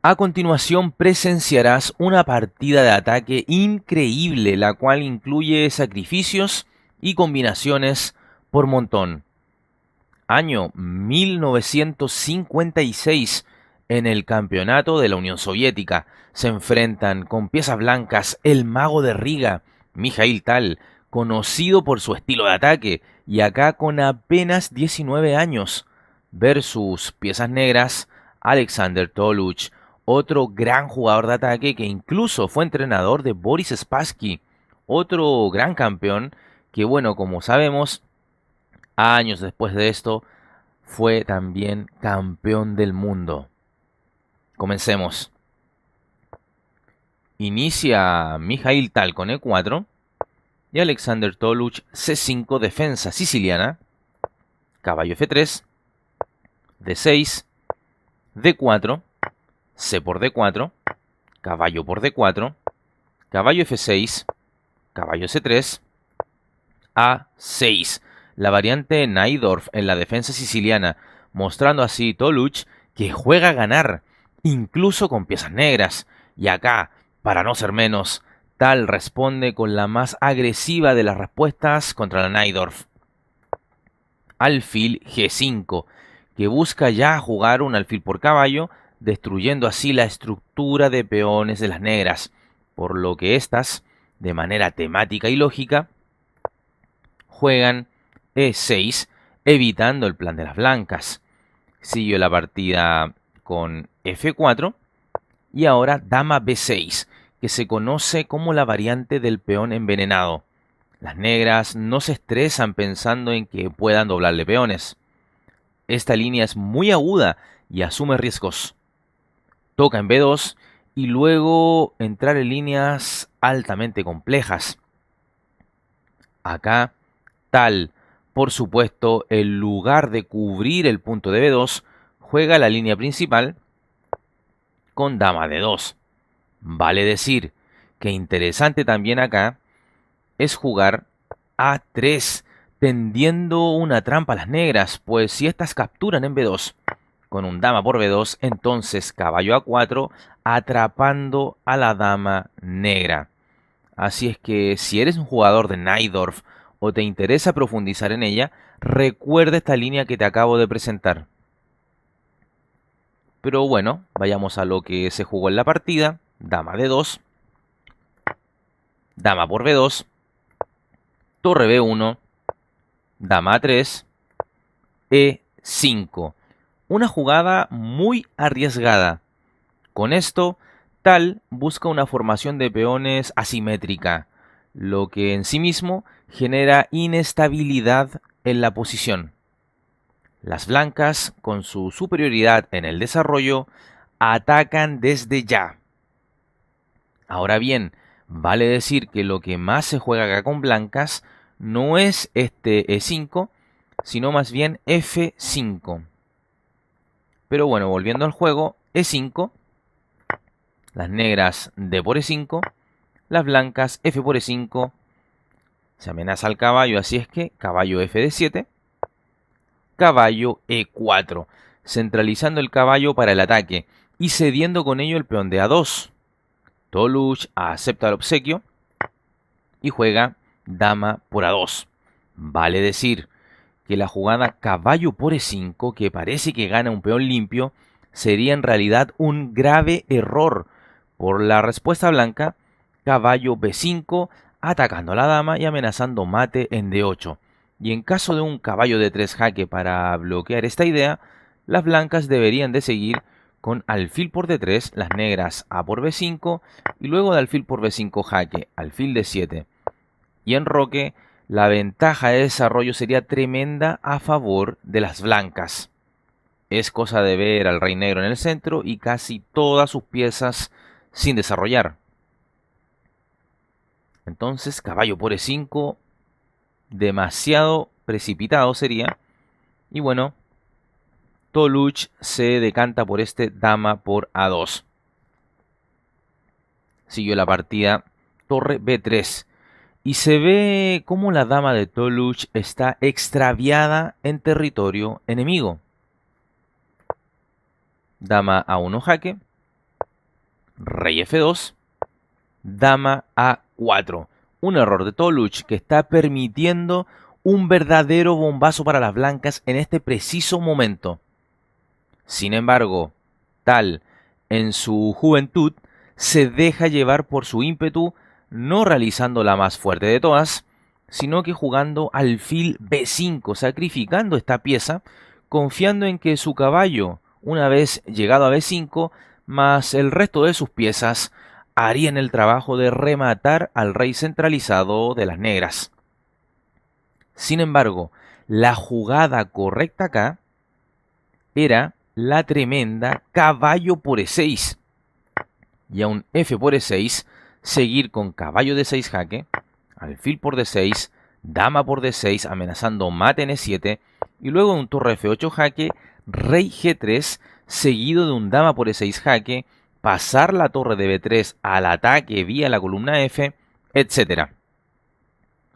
A continuación presenciarás una partida de ataque increíble, la cual incluye sacrificios y combinaciones por montón. Año 1956, en el campeonato de la Unión Soviética, se enfrentan con piezas blancas el mago de Riga, Mikhail Tal, conocido por su estilo de ataque, y acá con apenas 19 años, versus piezas negras, Alexander Toluch, otro gran jugador de ataque que incluso fue entrenador de Boris Spassky, otro gran campeón que, bueno, como sabemos, años después de esto, fue también campeón del mundo. Comencemos. Inicia Mijail Tal con E4 y Alexander Toluch C5, defensa siciliana, caballo F3, D6, D4, C por D4, caballo por D4, caballo F6, caballo C3, A6, la variante Najdorf en la defensa siciliana, mostrando así Toluch que juega a ganar, incluso con piezas negras. Y acá, para no ser menos, Tal responde con la más agresiva de las respuestas contra la Najdorf. Alfil G5, que busca ya jugar un alfil por caballo, destruyendo así la estructura de peones de las negras, por lo que éstas, de manera temática y lógica, juegan E6, evitando el plan de las blancas. Siguió la partida con F4 y ahora dama B6, que se conoce como la variante del peón envenenado. Las negras no se estresan pensando en que puedan doblarle peones. Esta línea es muy aguda y asume riesgos. Toca en B2 y luego entrar en líneas altamente complejas. Acá, Tal, por supuesto, en lugar de cubrir el punto de B2, juega la línea principal con dama D2. Vale decir que interesante también acá es jugar A3, tendiendo una trampa a las negras, pues si estas capturan en B2 con un dama por B2, entonces caballo A4, atrapando a la dama negra. Así es que si eres un jugador de Najdorf o te interesa profundizar en ella, recuerda esta línea que te acabo de presentar. Pero bueno, vayamos a lo que se jugó en la partida. Dama D2, dama por B2, torre B1, dama A3, E5. Una jugada muy arriesgada. Con esto, Tal busca una formación de peones asimétrica, lo que en sí mismo genera inestabilidad en la posición. Las blancas, con su superioridad en el desarrollo, atacan desde ya. Ahora bien, vale decir que lo que más se juega acá con blancas no es este E5, sino más bien F5. Pero bueno, volviendo al juego, E5, las negras D por E5, las blancas F por E5, se amenaza al caballo, así es que caballo F de 7, caballo E4, centralizando el caballo para el ataque y cediendo con ello el peón de A2. Toluch acepta el obsequio y juega dama por A2. Vale decir que la jugada caballo por E5, que parece que gana un peón limpio, sería en realidad un grave error por la respuesta blanca, caballo B5, atacando a la dama y amenazando mate en D8. Y en caso de un caballo D3 jaque para bloquear esta idea, las blancas deberían de seguir con alfil por D3, las negras A por B5 y luego de alfil por B5 jaque, alfil D7. Y en roque, la ventaja de desarrollo sería tremenda a favor de las blancas. Es cosa de ver al rey negro en el centro y casi todas sus piezas sin desarrollar. Entonces, caballo por E5, demasiado precipitado sería. Y bueno, Toluch se decanta por este dama por A2. Siguió la partida torre B3. Y se ve cómo la dama de Toluch está extraviada en territorio enemigo. Dama A1 jaque, rey F2, dama A4. Un error de Toluch que está permitiendo un verdadero bombazo para las blancas en este preciso momento. Sin embargo, Tal, en su juventud, se deja llevar por su ímpetu, no realizando la más fuerte de todas, sino que jugando alfil B5, sacrificando esta pieza, confiando en que su caballo, una vez llegado a B5, más el resto de sus piezas, harían el trabajo de rematar al rey centralizado de las negras. Sin embargo, la jugada correcta acá era la tremenda caballo por E6. Y a un F por E6, seguir con caballo de 6 jaque, alfil por D6, dama por D6 amenazando mate en E7, y luego un torre F8 jaque, rey G3, seguido de un dama por E6 jaque, pasar la torre de B3 al ataque vía la columna F, etc.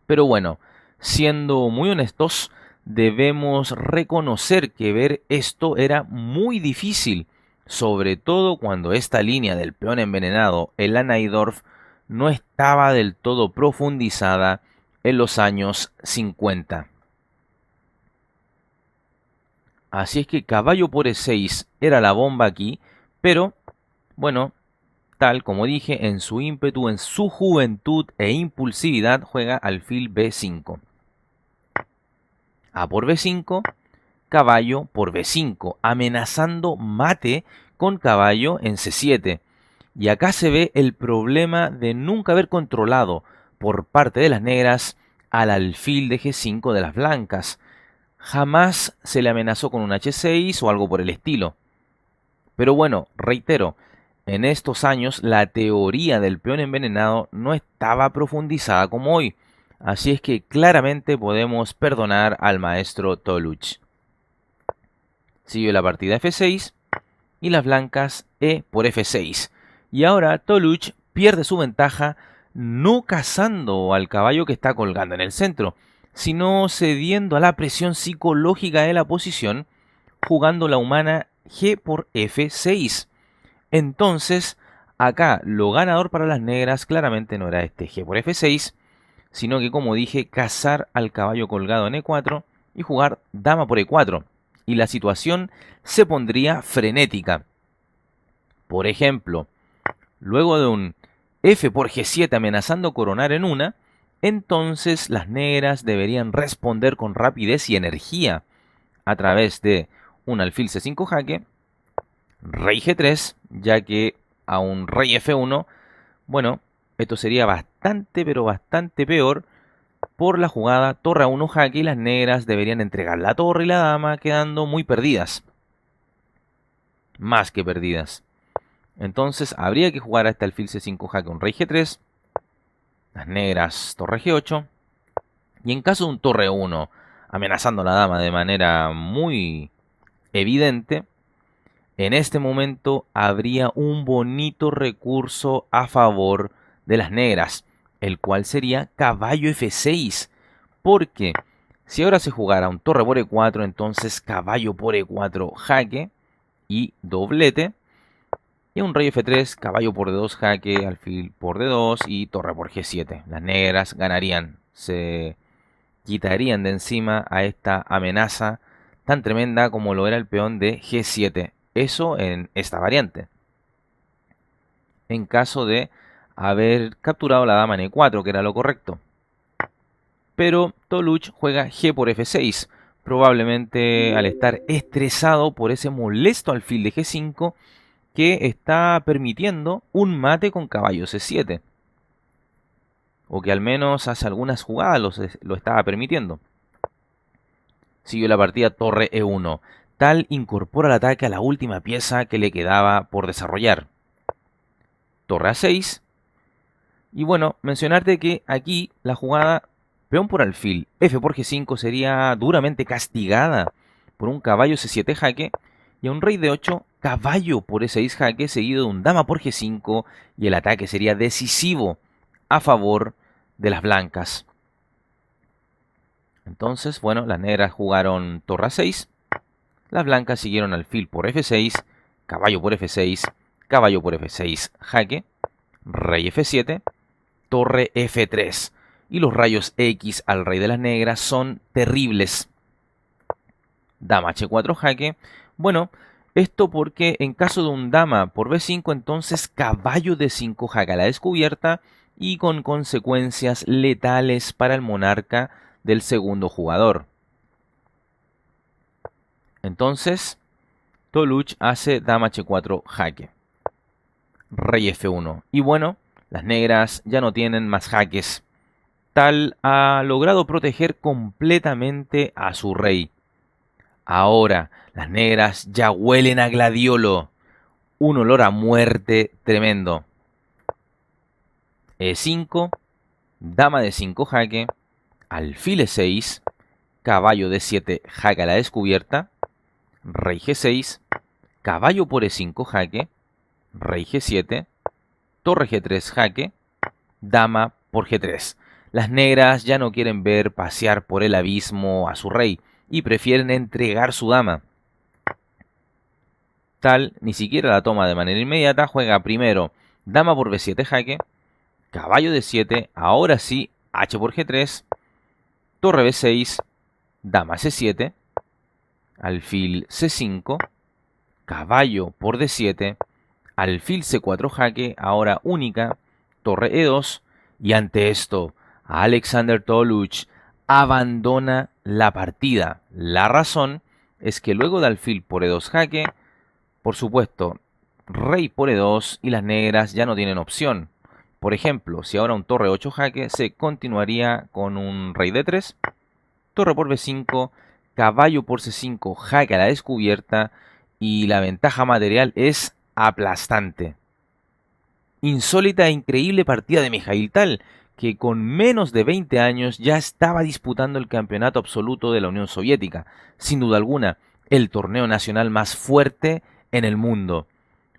Pero bueno, siendo muy honestos, debemos reconocer que ver esto era muy difícil, sobre todo cuando esta línea del peón envenenado, el Najdorf, no estaba del todo profundizada en los años 50. Así es que caballo por E6 era la bomba aquí, pero bueno, Tal como dije, en su ímpetu, en su juventud e impulsividad, juega alfil B5. A por B5, caballo por B5, amenazando mate con caballo en C7. Y acá se ve el problema de nunca haber controlado por parte de las negras al alfil de G5 de las blancas. Jamás se le amenazó con un H6 o algo por el estilo. Pero bueno, reitero, en estos años la teoría del peón envenenado no estaba profundizada como hoy. Así es que claramente podemos perdonar al maestro Toluch. Siguió la partida F6 y las blancas E por F6. Y ahora Toluch pierde su ventaja no cazando al caballo que está colgando en el centro, sino cediendo a la presión psicológica de la posición, jugando la humana G por F6. Entonces, acá lo ganador para las negras claramente no era este G por F6, sino que, como dije, cazar al caballo colgado en E4 y jugar dama por E4. Y la situación se pondría frenética. Por ejemplo, luego de un F por G7 amenazando coronar en una, entonces las negras deberían responder con rapidez y energía a través de un alfil C5 jaque, rey G3, ya que a un rey F1, bueno, esto sería bastante, pero bastante peor por la jugada torre a 1 jaque y las negras deberían entregar la torre y la dama quedando muy perdidas. Más que perdidas. Entonces habría que jugar hasta alfil C5 jaque un rey G3, las negras torre G8, y en caso de un torre 1 amenazando a la dama de manera muy evidente, en este momento habría un bonito recurso a favor de las negras, el cual sería caballo F6, porque si ahora se jugara un torre por E4, entonces caballo por E4 jaque y doblete, y un rey F3, caballo por D2 jaque, alfil por D2 y torre por G7. Las negras ganarían, se quitarían de encima a esta amenaza tan tremenda como lo era el peón de G7. Eso en esta variante. En caso de haber capturado la dama en E4, que era lo correcto. Pero Toluch juega G por F6, probablemente al estar estresado por ese molesto alfil de G5 que está permitiendo un mate con caballo C7. O que al menos hace algunas jugadas lo estaba permitiendo. Siguió la partida torre E1. Tal incorpora el ataque a la última pieza que le quedaba por desarrollar. Torre A6. Y bueno, mencionarte que aquí la jugada peón por alfil, F por G5 sería duramente castigada por un caballo C7 jaque y a un rey D8, caballo por E6 jaque seguido de un dama por G5 y el ataque sería decisivo a favor de las blancas. Entonces, bueno, las negras jugaron torre A6, las blancas siguieron alfil por F6, caballo por F6, caballo por F6, jaque, rey F7, torre F3. Y los rayos X al rey de las negras son terribles. Dama H4, jaque. Bueno, esto porque en caso de un dama por B5, entonces caballo D5 jaque a la descubierta y con consecuencias letales para el monarca del segundo jugador. Entonces, Toluch hace dama H4 jaque. Rey F1. Y bueno, las negras ya no tienen más jaques. Tal ha logrado proteger completamente a su rey. Ahora, las negras ya huelen a gladiolo. Un olor a muerte tremendo. E5, dama de 5 jaque, alfil E6, caballo D7 jaque a la descubierta, rey G6, caballo por E5 jaque, rey G7, torre G3 jaque, dama por G3. Las negras ya no quieren ver pasear por el abismo a su rey y prefieren entregar su dama. Tal, ni siquiera la toma de manera inmediata, juega primero dama por B7 jaque, caballo D7, ahora sí, H por G3, torre B6, dama C7, alfil C5, caballo por D7, alfil C4 jaque, ahora única, torre E2, y ante esto, Alexander Toluch abandona la partida. La razón es que luego de alfil por E2 jaque, por supuesto, rey por E2 y las negras ya no tienen opción. Por ejemplo, si ahora un torre 8 jaque, se continuaría con un rey D3, torre por B5, caballo por C5 jaque a la descubierta y la ventaja material es aplastante. Insólita e increíble partida de Mikhail Tal, que con menos de 20 años ya estaba disputando el campeonato absoluto de la Unión Soviética. Sin duda alguna, el torneo nacional más fuerte en el mundo.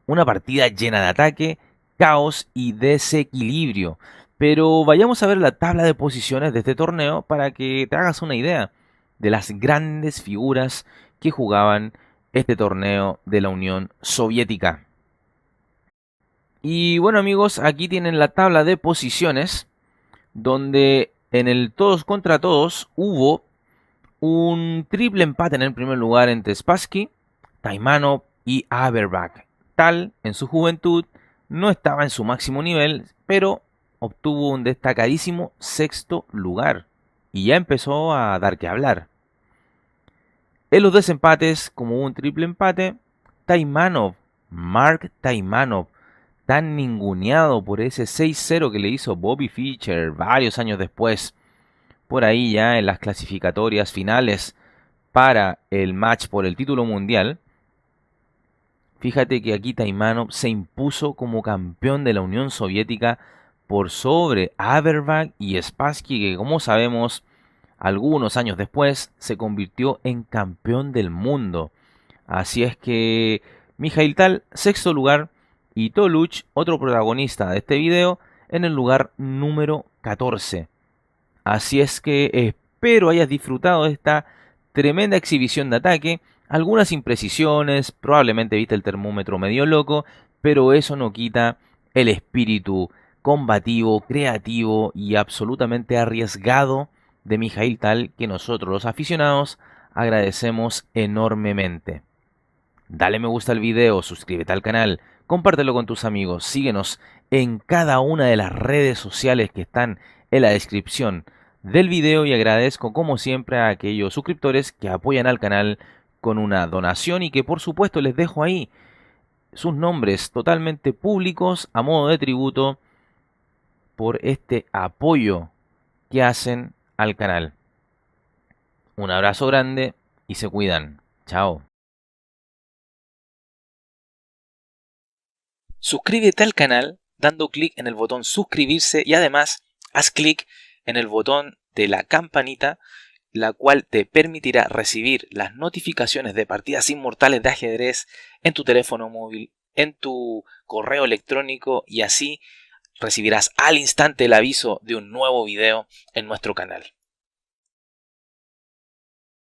Una partida llena de ataque, caos y desequilibrio. Pero vayamos a ver la tabla de posiciones de este torneo para que te hagas una idea de las grandes figuras que jugaban este torneo de la Unión Soviética. Y bueno amigos, aquí tienen la tabla de posiciones donde en el todos contra todos hubo un triple empate en el primer lugar entre Spassky, Taimanov y Averbakh. Tal, en su juventud, no estaba en su máximo nivel, pero obtuvo un destacadísimo sexto lugar y ya empezó a dar que hablar. En los desempates, como hubo un triple empate, Taimanov, Mark Taimanov, tan ninguneado por ese 6-0 que le hizo Bobby Fischer varios años después, por ahí ya en las clasificatorias finales para el match por el título mundial. Fíjate que aquí Taimanov se impuso como campeón de la Unión Soviética por sobre Averbakh y Spassky, que como sabemos, algunos años después se convirtió en campeón del mundo. Así es que Mikhail Tal, sexto lugar, y Toluch, otro protagonista de este video, en el lugar número 14. Así es que espero hayas disfrutado de esta tremenda exhibición de ataque. Algunas imprecisiones, probablemente viste el termómetro medio loco, pero eso no quita el espíritu combativo, creativo y absolutamente arriesgado de Mikhail Tal, que nosotros los aficionados agradecemos enormemente. Dale me gusta al video, suscríbete al canal, compártelo con tus amigos, síguenos en cada una de las redes sociales que están en la descripción del video y agradezco como siempre a aquellos suscriptores que apoyan al canal con una donación y que por supuesto les dejo ahí sus nombres totalmente públicos a modo de tributo por este apoyo que hacen al canal. Un abrazo grande y se cuidan. Chao. Suscríbete al canal dando clic en el botón suscribirse y además haz clic en el botón de la campanita, la cual te permitirá recibir las notificaciones de partidas inmortales de ajedrez en tu teléfono móvil, en tu correo electrónico y así recibirás al instante el aviso de un nuevo video en nuestro canal.